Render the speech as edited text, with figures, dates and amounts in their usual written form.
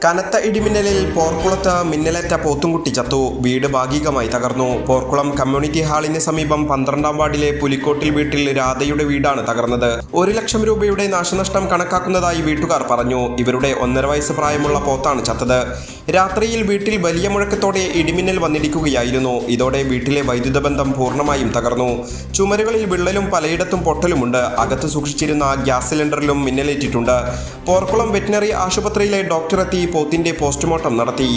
കനത്ത ഇടിമിന്നലിൽ പോർക്കുളത്ത് മിന്നലേറ്റ പോത്തുംകുട്ടി ചത്തു. വീട് ഭാഗികമായി തകർന്നു. പോർക്കുളം കമ്മ്യൂണിറ്റി ഹാളിന് സമീപം 12-ാം വാർഡിലെ പുലിക്കോട്ടിൽ വീട്ടിൽ രാധയുടെ വീടാണ് തകർന്നത്. 1 ലക്ഷം രൂപയുടെ നാശനഷ്ടം കണക്കാക്കുന്നതായി വീട്ടുകാർ പറഞ്ഞു. ഇവരുടെ 1.5 വയസ്സ് പ്രായമുള്ള പോത്താണ് ചത്തത്. രാത്രിയിൽ വീട്ടിൽ വലിയ മുഴക്കത്തോടെ ഇടിമിന്നൽ വന്നിടിക്കുകയായിരുന്നു. ഇതോടെ വീട്ടിലെ വൈദ്യുത ബന്ധം പൂർണ്ണമായും തകർന്നു. ചുമരുകളിൽ വിള്ളലും പലയിടത്തും പൊട്ടലുമുണ്ട്. അകത്ത് സൂക്ഷിച്ചിരുന്ന ഗ്യാസ് സിലിണ്ടറിലും മിന്നലേറ്റിട്ടുണ്ട്. പോർക്കുളം വെറ്റിനറി ആശുപത്രിയിലെ ഡോക്ടർ എത്തി പോത്തിന്റെ പോസ്റ്റ്മോർട്ടം നടത്തി.